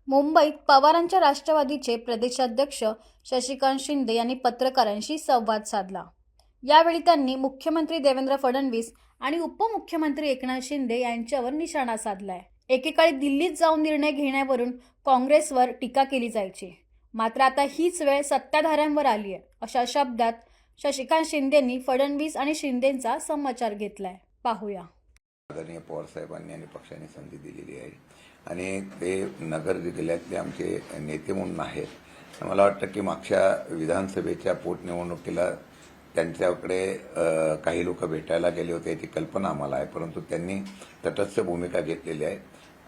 मुंबईत पवारांच्या राष्ट्रवादीचे प्रदेशाध्यक्ष शशिकांत शिंदे यांनी पत्रकारांशी संवाद साधला। यावेळी त्यांनी मुख्यमंत्री देवेंद्र फडणवीस आणि उपमुख्यमंत्री एकनाथ शिंदे यांच्यावर निशाणा साधलाय। एकेकाळी दिल्लीत जाऊन निर्णय घेण्यावरून काँग्रेसवर टीका केली जायची, मात्र आता हीच वेळ सत्ताधाऱ्यांवर आली आहे, अशा शब्दात शशिकांत शिंदेंनी फडणवीस आणि शिंदेंचा समाचार घेतलाय। पाहूया। आदरणीय पवार साहेबांनी आणि पक्षाने संधी दिलेली आहे आणि ते नगर जिल्ह्यातले आमचे नेते म्हणून आहेत। मला वाटतं की मागच्या विधानसभेच्या पोटनिवडणुकीला त्यांच्याकडे काही लोक भेटायला गेले होते, याची कल्पना आम्हाला आहे, परंतु त्यांनी तटस्थ भूमिका घेतलेली आहे।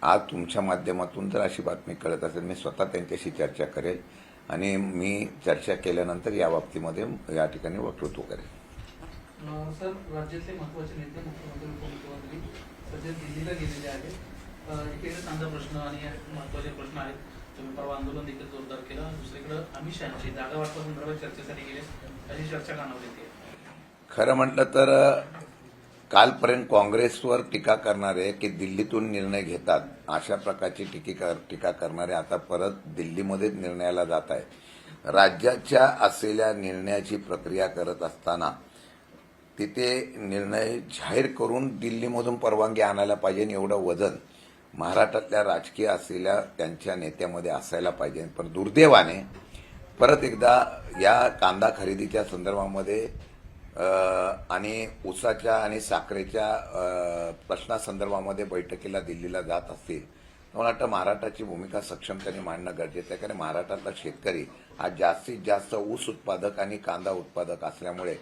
आज तुमच्या माध्यमातून जर अशी बातमी कळत असेल, मी स्वतः त्यांच्याशी चर्चा करेल आणि मी चर्चा केल्यानंतर या बाबतीमध्ये या ठिकाणी वक्तव्य करेल। सर, राज्यातले महत्त्वाचे नेते मुख्यमंत्री उपमुख्यमंत्री सध्या दिल्लीला गेलेले आहेत। एकीकडे कांदा प्रश्न आणि महत्त्वाचे प्रश्न आहेत, तुम्ही परवा आंदोलन देखील जोरदार केलं। दुसरीकडे अमित शहाची जागा वाटपासंदर्भात चर्चेसाठी गेले, अशी चर्चा कानावर येते। खरं म्हटलं तर कालपर्यंत काँग्रेसवर टीका करणारे की दिल्लीतून निर्णय घेतात अशा प्रकारची टीका करणारे आता परत दिल्लीमध्येच निर्णयाला जात आहेत। राज्याच्या असलेल्या निर्णयाची प्रक्रिया करत असताना तिथे निर्णय जाहीर करून दिल्लीमधून परवानगी आणायला पाहिजे, एवढं वजन महाराष्ट्रातल्या राजकीय असलेल्या त्यांच्या नेत्यामध्ये असायला पाहिजे। पण दुर्दैवाने परत एकदा या कांदा खरेदीच्या संदर्भामध्ये आणि ऊसाच्या आणि साखरेच्या प्रश्नासंदर्भामध्ये बैठकीला दिल्लीला जात असतील, मला वाटतं महाराष्ट्राची भूमिका सक्षमतेने मांडणं गरजेचं आहे। कारण महाराष्ट्रातला शेतकरी आज जास्तीत जास्त ऊस उत्पादक आणि कांदा उत्पादक असल्यामुळे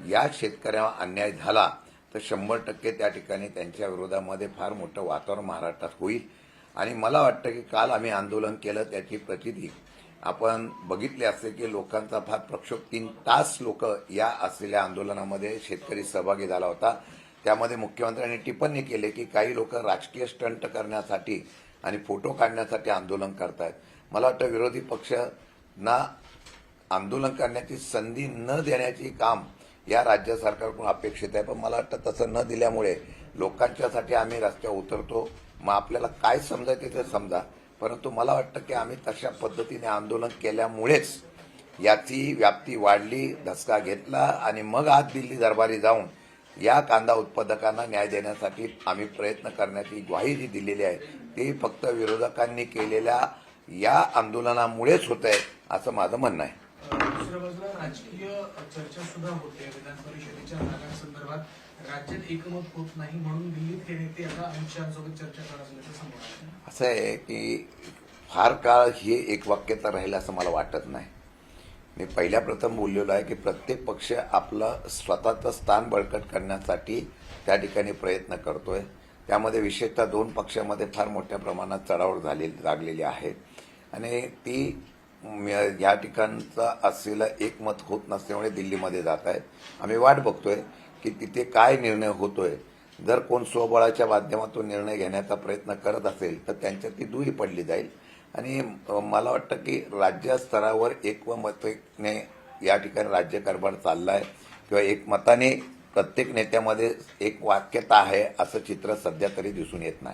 या शेतकऱ्यांना अन्याय झाला तर 100% त्या ठिकाणी त्यांच्या विरोधामध्ये फार मोठं वातावरण महाराष्ट्रात होईल। आणि मला वाटतं की काल आम्ही आंदोलन केलं त्याची प्रचिती आपण बघितली असते की लोकांचा फार प्रक्षोभ 3 तास लोक या असलेल्या आंदोलनामध्ये शेतकरी सहभागी झाला होता। त्यामध्ये मुख्यमंत्र्यांनी टिप्पणी केली की काही लोक राजकीय स्टंट करण्यासाठी आणि फोटो काढण्यासाठी आंदोलन करतायत। मला वाटतं विरोधी पक्षांना आंदोलन करण्याची संधी न देण्याची काम या राज्य सरकारकडून अपेक्षित आहे। पण मला वाटतं तसं न दिल्यामुळे लोकांच्यासाठी आम्ही रस्त्यावर उतरतो। मग आपल्याला काय समजायचं ते समजा, परंतु मला वाटतं की आम्ही तशा पद्धतीने आंदोलन केल्यामुळेच याची व्याप्ती वाढली, धसका घेतला आणि मग आज दिल्ली दरबारी जाऊन या कांदा उत्पादकांना न्याय देण्यासाठी आम्ही प्रयत्न करण्याची ग्वाही जी दिलेली आहे ती फक्त विरोधकांनी केलेल्या या आंदोलनामुळेच होत आहे असं माझं म्हणणं आहे। दुसऱ्या बाजूला राजकीय चर्चा सुद्धा होते विधान परिषदेच्या जागांसंदर्भात। राज्यात एकमत होत नाही म्हणून दिल्लीत हे नेते आता अमित शहांसोबत चर्चा करत असल्याचं समोर असं आहे की फार काळ हे एक वाक्यता राहील असं मला वाटत नाही। मी पहिल्या प्रथम बोललेलो आहे की प्रत्येक पक्ष आपलं स्वतःचं स्थान बळकट करण्यासाठी त्या ठिकाणी प्रयत्न करतोय। त्यामध्ये विशेषतः 2 पक्षामध्ये फार मोठ्या प्रमाणात चढाओढ लागलेली आहे आणि ती या ठिकाणचं असलेलं एकमत होत नसल्यामुळे दिल्लीमध्ये जात आहेत। आम्ही वाट बघतोय की तिथे काय निर्णय होतोय। जर कोण स्वबळाच्या माध्यमातून निर्णय घेण्याचा प्रयत्न करत असेल तर त्यांच्यात ती दुही पडली जाईल आणि मला वाटतं की राज्य स्तरावर एकमताने या ठिकाणी राज्यकारभार चाललाय किंवा एकमताने प्रत्येक नेत्यामध्ये एक वाक्यता आहे असं चित्र सध्या तरी दिसून येत नाही।